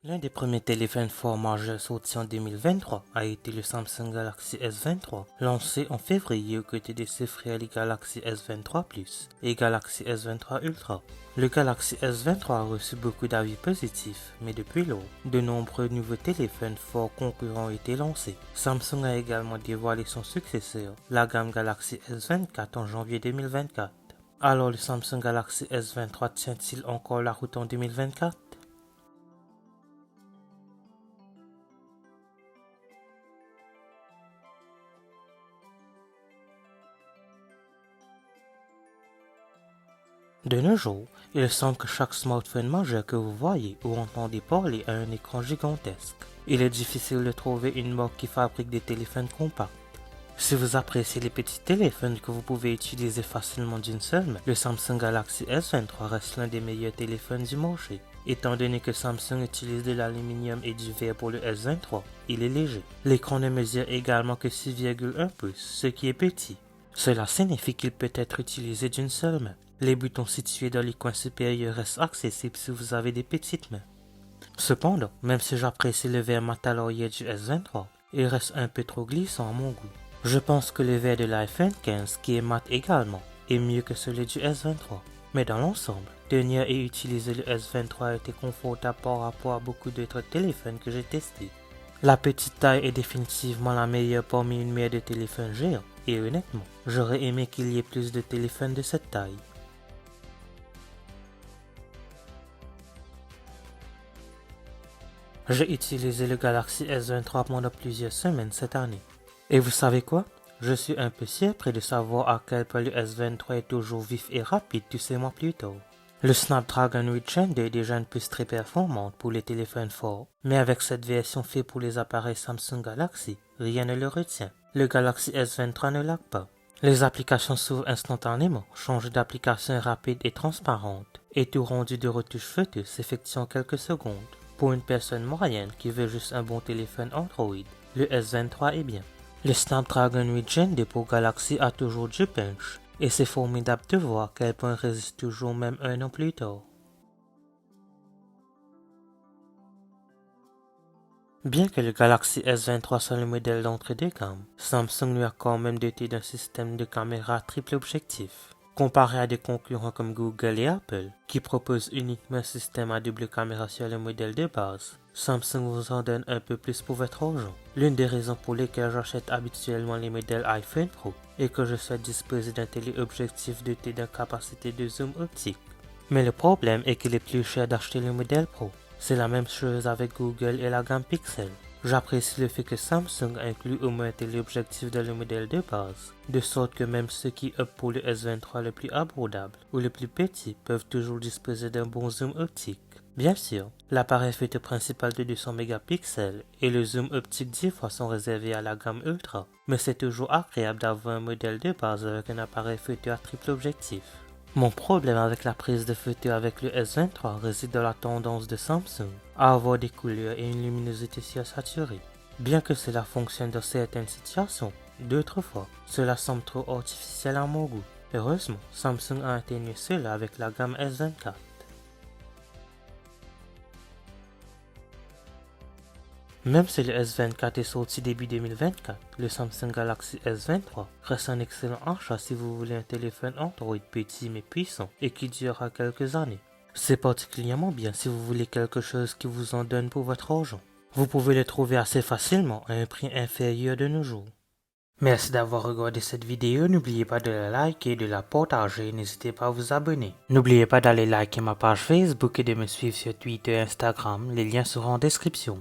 L'un des premiers téléphones forts majeurs sortis en 2023 a été le Samsung Galaxy S23, lancé en février aux côtés de ses frères les Galaxy S23 Plus et Galaxy S23 Ultra. Le Galaxy S23 a reçu beaucoup d'avis positifs, mais depuis lors, de nombreux nouveaux téléphones forts concurrents ont été lancés. Samsung a également dévoilé son successeur, la gamme Galaxy S24 en janvier 2024. Alors le Samsung Galaxy S23 tient-il encore la route en 2024? De nos jours, il semble que chaque smartphone majeur que vous voyez ou entendez parler a un écran gigantesque. Il est difficile de trouver une marque qui fabrique des téléphones compacts. Si vous appréciez les petits téléphones que vous pouvez utiliser facilement d'une seule main, le Samsung Galaxy S23 reste l'un des meilleurs téléphones du marché. Étant donné que Samsung utilise de l'aluminium et du verre pour le S23, il est léger. L'écran ne mesure également que 6,1 pouces, ce qui est petit. Cela signifie qu'il peut être utilisé d'une seule main. Les boutons situés dans les coins supérieurs restent accessibles si vous avez des petites mains. Cependant, même si j'apprécie le verre mat à l'oreiller du S23, il reste un peu trop glissant à mon goût. Je pense que le verre de l'iPhone 15, qui est mat également, est mieux que celui du S23. Mais dans l'ensemble, tenir et utiliser le S23 a été confortable par rapport à beaucoup d'autres téléphones que j'ai testés. La petite taille est définitivement la meilleure parmi une mer de téléphones géants, et honnêtement, j'aurais aimé qu'il y ait plus de téléphones de cette taille. J'ai utilisé le Galaxy S23 pendant plusieurs semaines cette année. Et vous savez quoi? Je suis un peu surpris de savoir à quel point le S23 est toujours vif et rapide tous ces mois plus tard. Le Snapdragon 8 Gen 2 est déjà une puce très performante pour les téléphones forts, mais avec cette version faite pour les appareils Samsung Galaxy, rien ne le retient. Le Galaxy S23 ne lag pas. Les applications s'ouvrent instantanément, changent d'application rapide et transparente, et tout rendu de retouches photos s'effectue en quelques secondes. Pour une personne moyenne qui veut juste un bon téléphone Android, le S23 est bien. Le Snapdragon 8 Gen 2 pour Galaxy a toujours du punch, et c'est formidable de voir à quel point il résiste toujours même un an plus tard. Bien que le Galaxy S23 soit le modèle d'entrée de gamme, Samsung lui a quand même doté d'un système de caméra triple objectif. Comparé à des concurrents comme Google et Apple, qui proposent uniquement un système à double caméra sur le modèle de base, Samsung vous en donne un peu plus pour votre argent. L'une des raisons pour lesquelles j'achète habituellement les modèles iPhone Pro est que je souhaite disposer d'un téléobjectif doté d'une capacité de zoom optique. Mais le problème est qu'il est plus cher d'acheter le modèle Pro. C'est la même chose avec Google et la gamme Pixel. J'apprécie le fait que Samsung inclut au moins un téléobjectif dans le modèle de base, de sorte que même ceux qui optent pour le S23 le plus abordable ou le plus petit peuvent toujours disposer d'un bon zoom optique. Bien sûr, l'appareil photo principal de 200 mégapixels et le zoom optique 10 fois sont réservés à la gamme Ultra, mais c'est toujours agréable d'avoir un modèle de base avec un appareil photo à triple objectif. Mon problème avec la prise de photo avec le S23 réside dans la tendance de Samsung à avoir des couleurs et une luminosité sursaturée. Bien que cela fonctionne dans certaines situations, d'autres fois, cela semble trop artificiel à mon goût. Heureusement, Samsung a atténué cela avec la gamme S24. Même si le S24 est sorti début 2024, le Samsung Galaxy S23 reste un excellent achat si vous voulez un téléphone Android petit mais puissant et qui durera quelques années. C'est particulièrement bien si vous voulez quelque chose qui vous en donne pour votre argent. Vous pouvez le trouver assez facilement à un prix inférieur de nos jours. Merci d'avoir regardé cette vidéo, n'oubliez pas de la liker et de la partager, n'hésitez pas à vous abonner. N'oubliez pas d'aller liker ma page Facebook et de me suivre sur Twitter et Instagram, les liens seront en description.